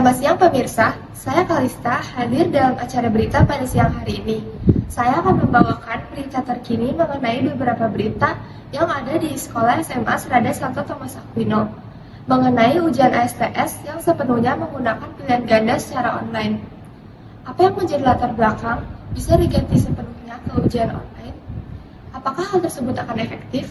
Selamat siang pemirsa, saya Kalista hadir dalam acara berita pada siang hari ini. Saya akan membawakan berita terkini mengenai beberapa berita yang ada di Sekolah SMA Serada Santo Thomas Aquino mengenai ujian ASTS yang sepenuhnya menggunakan pilihan ganda secara online. Apa yang menjadi latar belakang bisa diganti sepenuhnya ke ujian online? Apakah hal tersebut akan efektif?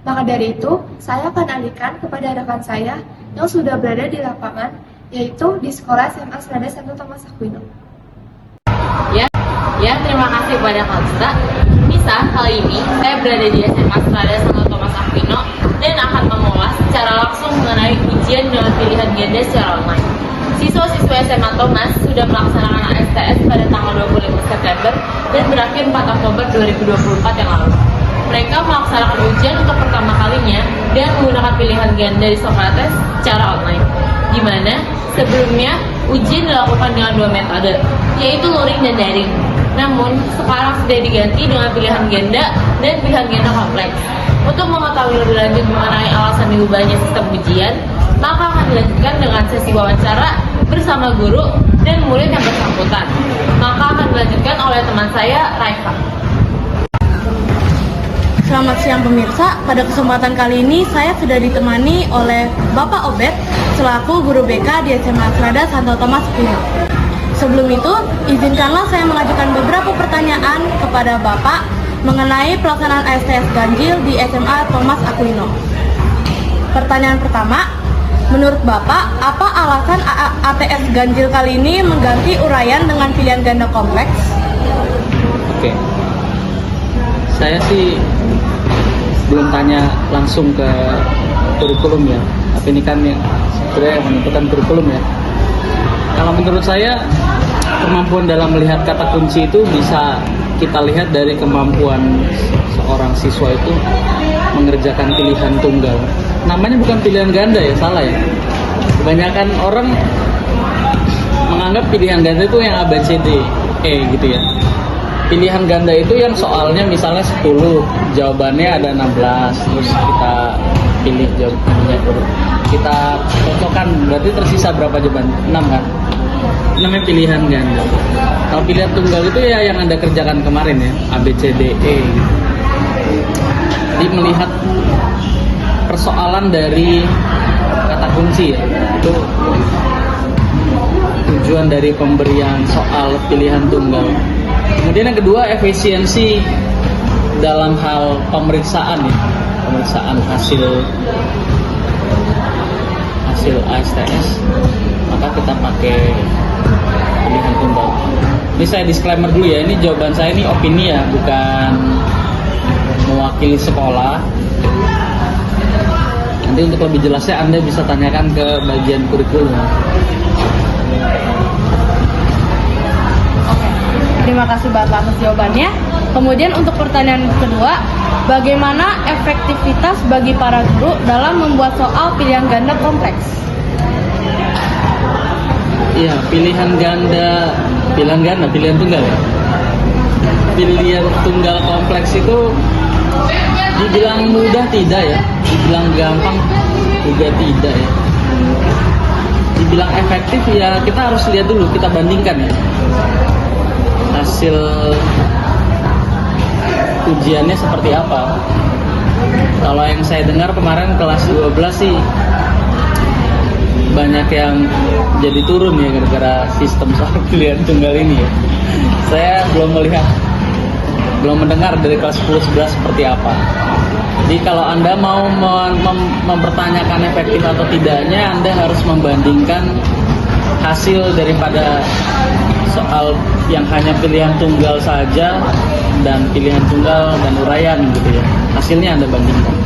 Maka dari itu, saya akan alihkan kepada rekan saya yang sudah berada di lapangan, yaitu di Sekolah SMA Serada Santo Thomas Aquino. Ya, terima kasih kepada Kalista. Bisa, kali ini saya berada di SMA Serada Santo Thomas Aquino dan akan mengulas secara langsung mengenai ujian dengan pilihan ganda secara online. Siswa-siswa SMA Thomas sudah melaksanakan ASTS pada tanggal 25 September dan berakhir 4 Oktober 2024 yang lalu. Mereka melaksanakan ujian untuk pertama kalinya dengan menggunakan pilihan ganda di Socrates secara online, di mana sebelumnya ujian dilakukan dengan dua metode, yaitu luring dan daring. Namun, sekarang sudah diganti dengan pilihan ganda dan pilihan ganda kompleks. Untuk mengetahui lebih lanjut mengenai alasan diubahnya sistem ujian, maka akan dilanjutkan dengan sesi wawancara bersama guru dan murid yang bersangkutan. Maka akan dilanjutkan oleh teman saya, Raifa. Selamat siang pemirsa, pada kesempatan kali ini saya sudah ditemani oleh Bapak Obed selaku guru BK di SMA Serada Santo Thomas Aquino. Sebelum itu, izinkanlah saya mengajukan beberapa pertanyaan kepada Bapak mengenai pelaksanaan ASTS ganjil di SMA Thomas Aquino. Pertanyaan pertama, menurut Bapak, apa alasan ATS ganjil kali ini mengganti uraian dengan pilihan ganda kompleks? Oke. Saya sih belum tanya langsung ke kurikulum ya, tapi ini kan sebenarnya menentukan kurikulum ya. Kalau menurut saya, kemampuan dalam melihat kata kunci itu bisa kita lihat dari kemampuan seorang siswa itu mengerjakan pilihan tunggal. Namanya bukan pilihan ganda ya, salah ya. Kebanyakan orang menganggap pilihan ganda itu yang A, B, C, D, E gitu ya. Pilihan ganda itu yang soalnya misalnya 10, jawabannya ada 16, terus kita pilih jawabannya, kita cocokkan, berarti tersisa berapa jawaban? 6 kan? Namanya pilihan ganda. Kalau pilihan tunggal itu ya yang Anda kerjakan kemarin ya, A, B, C, D, E gitu. Jadi melihat persoalan dari kata kunci ya, itu tujuan dari pemberian soal pilihan tunggal. Kemudian yang kedua, efisiensi dalam hal pemeriksaan ya, pemeriksaan hasil ASTS, maka kita pakai pilihan tunggal. Ini saya disclaimer dulu ya, ini jawaban saya ini opini ya, bukan mewakili sekolah. Nanti untuk lebih jelasnya Anda bisa tanyakan ke bagian kurikulum. Terima kasih Bapak atas jawabannya. Kemudian untuk pertanyaan kedua, bagaimana efektivitas bagi para guru dalam membuat soal pilihan ganda kompleks? Iya, pilihan tunggal ya. Pilihan tunggal kompleks itu dibilang mudah tidak ya, dibilang gampang juga tidak ya. Dibilang efektif ya, kita harus lihat dulu, kita bandingkan ya. Hasil ujiannya seperti apa. Kalau yang saya dengar kemarin kelas 12 sih banyak yang jadi turun ya gara-gara sistem soal pilihan tunggal ini ya. Saya belum mendengar dari kelas 10-11 seperti apa. Jadi kalau Anda mau mempertanyakan efektif atau tidaknya, Anda harus membandingkan hasil daripada soal yang hanya pilihan tunggal saja dan pilihan tunggal dan uraian gitu ya. Hasilnya Anda bandingkan.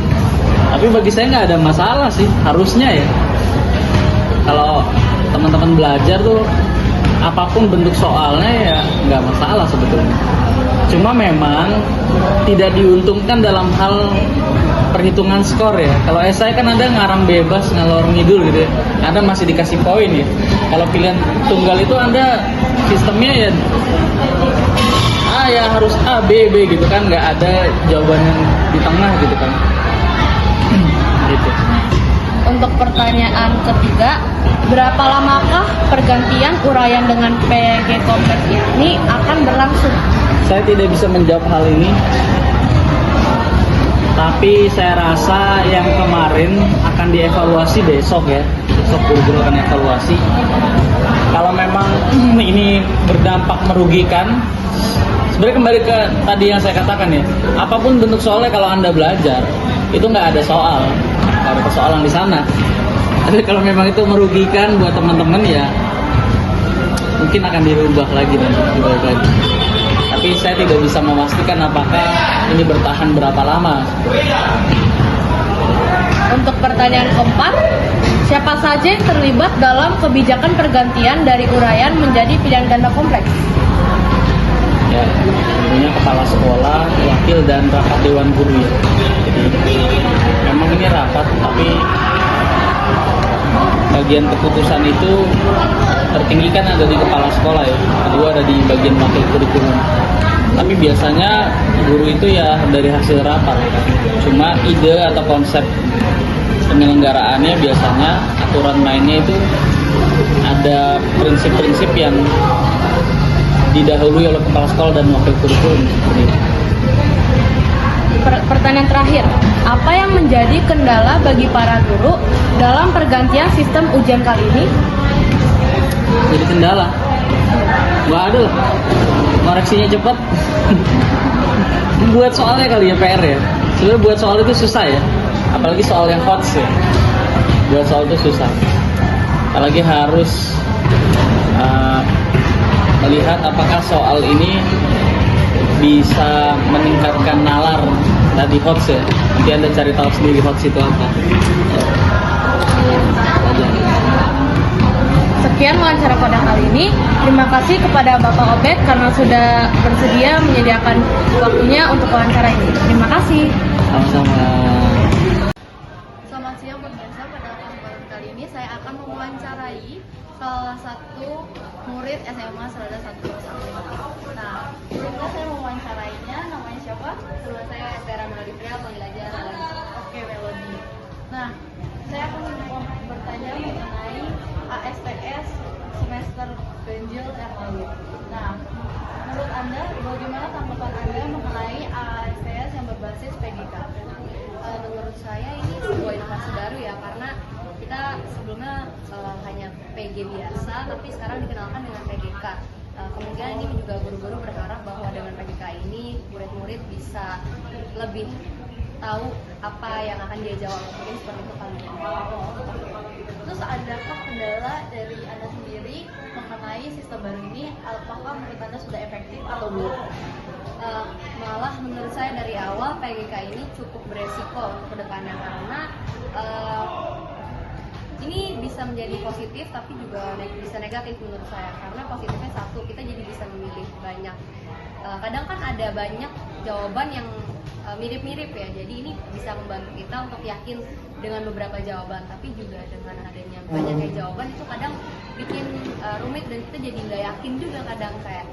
Tapi bagi saya nggak ada masalah sih, harusnya ya. Kalau teman-teman belajar tuh apapun bentuk soalnya ya nggak masalah sebetulnya. Cuma memang tidak diuntungkan dalam hal perhitungan skor ya. Kalau esai kan Anda ngarang bebas, ngalor ngidul gitu ya. Anda masih dikasih poin ya. Kalau pilihan tunggal itu Anda sistemnya ya ya harus A, B, B gitu kan, nggak ada jawaban yang di tengah gitu kan. Gitu. Untuk pertanyaan ketiga, berapa lamakah pergantian uraian dengan PG kompleks ini akan berlangsung? Saya tidak bisa menjawab hal ini, tapi saya rasa yang kemarin akan dievaluasi besok ya. Besok guru-guru akan evaluasi. Kalau memang ini berdampak merugikan, sebenarnya kembali ke tadi yang saya katakan ya, apapun bentuk soalnya kalau Anda belajar, itu nggak ada soal, nggak ada persoalan di sana. Tapi kalau memang itu merugikan buat teman-teman ya, mungkin akan dirubah lagi dan dibalik lagi. Tapi saya tidak bisa memastikan apakah ini bertahan berapa lama. Untuk pertanyaan keempat, siapa saja yang terlibat dalam kebijakan pergantian dari uraian menjadi pilihan ganda kompleks? Ya, tentunya kepala sekolah, wakil, dan rapat dewan guru ya. Jadi memang ini rapat, tapi bagian keputusan itu tertinggi kan ada di kepala sekolah ya, kedua ada di bagian wakil kurikulum. Tapi biasanya guru itu ya dari hasil rapat. Cuma ide atau konsep penyelenggaraannya biasanya aturan mainnya itu ada prinsip-prinsip yang didahului oleh kepala sekolah dan wakil kurikulum. Pertanyaan terakhir, apa yang menjadi kendala bagi para guru dalam pergantian sistem ujian kali ini? Jadi kendala? Nggak ada lah. Koreksinya cepat. Buat soalnya kali ya PR ya. Sebenarnya buat soal itu susah ya. Apalagi soal yang HOTS ya. Buat soal itu susah. Apalagi harus melihat apakah soal ini bisa meningkatkan nalar tadi HOTS ya. Nanti Anda cari tahu sendiri HOTS itu apa. Sekian wawancara pada kali ini. Terima kasih kepada Bapak Obed karena sudah bersedia menyediakan waktunya untuk wawancara ini. Terima kasih. Sama-sama. Selamat siang pemirsa, pada kesempatan kali ini saya akan mewawancarai salah satu murid SMA Serada 1 Sakmino. Nah, sebelumnya saya mewawancarainya, namanya siapa? Nama saya Estera Melody Priya, panggil aja Melody. Oke, Melody. Nah, saya akan bertanya mengenai ASTS semester ganjil yang lalu. Nah, menurut Anda, bagaimana tanggapan Anda mengenai ASTS yang berbasis PGK? Menurut saya ini sebuah inovasi baru ya, karena kita sebelumnya hanya PG biasa, tapi sekarang dikenalkan dengan PGK. Kemungkinan ini juga guru-guru berharap bahwa dengan PGK ini murid-murid bisa lebih tahu apa yang akan dia jawab, mungkin seperti itu kali ya. Terus adakah kendala dari Anda sendiri mengenai sistem baru ini? Apakah menurut Anda sudah efektif atau belum? Malah menurut saya dari awal PGK ini cukup beresiko untuk kedepannya, karena ini bisa menjadi positif tapi juga bisa negatif menurut saya. Karena positifnya satu, kita jadi bisa memilih banyak. Kadang kan ada banyak jawaban yang mirip-mirip ya, jadi ini bisa membantu kita untuk yakin dengan beberapa jawaban. Tapi juga dengan adanya banyaknya jawaban itu kadang bikin rumit dan kita jadi nggak yakin juga kadang kayak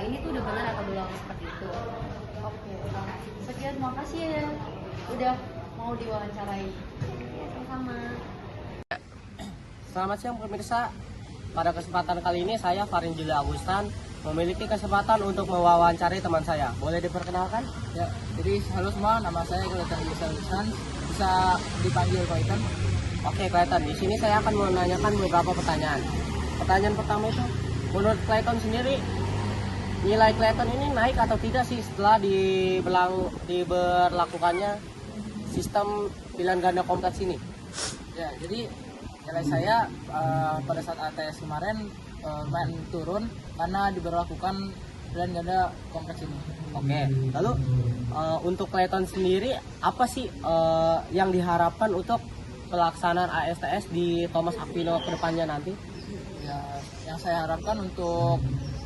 ini tuh udah benar atau belum, seperti itu. Oke, sekian, terima kasih ya udah mau diwawancarai. Sama-sama. Selamat siang pemirsa. Pada kesempatan kali ini saya Farin Julia Agustan memiliki kesempatan untuk mewawancarai teman saya. Boleh diperkenalkan? Ya, jadi halo semua, nama saya Clayton Agustan, bisa dipanggil Clayton. Oke Clayton, di sini saya akan menanyakan beberapa pertanyaan. Pertanyaan pertama itu, menurut Clayton sendiri, nilai Clayton ini naik atau tidak sih setelah diberlakukannya sistem pilihan ganda kompleks ini? Ya, jadi nilai saya pada saat ATS kemarin lumayan turun karena diberlakukan pilihan ganda kompleks ini. Oke, lalu untuk Clayton sendiri apa sih yang diharapkan untuk pelaksanaan ASTS di Thomas Aquino ke depannya nanti? Ya, yang saya harapkan untuk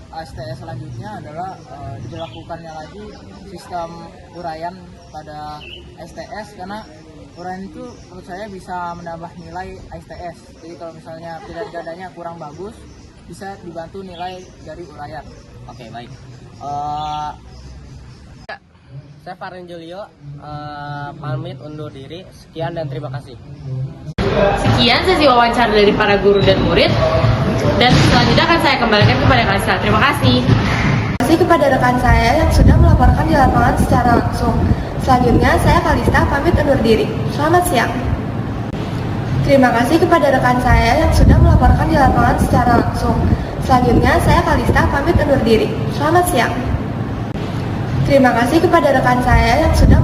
ASTS selanjutnya adalah diberlakukannya lagi sistem uraian pada STS, karena uraian itu menurut saya bisa menambah nilai ASTS. Jadi kalau misalnya pilihan gandanya kurang bagus, bisa dibantu nilai dari uraian. Oke, baik. Saya Farin Julio, pamit undur diri. Sekian dan terima kasih. Sekian sesi wawancara dari para guru dan murid, dan selanjutnya akan saya kembalikan kepada Kalista. Terima kasih. Terima kasih kepada rekan saya yang sudah melaporkan di lapangan secara langsung. Selanjutnya, saya Kalista pamit undur diri. Selamat siang. Terima kasih kepada rekan saya yang sudah melaporkan di lapangan secara langsung. Selanjutnya, saya Kalista pamit undur diri. Selamat siang. Terima kasih kepada rekan saya yang sudah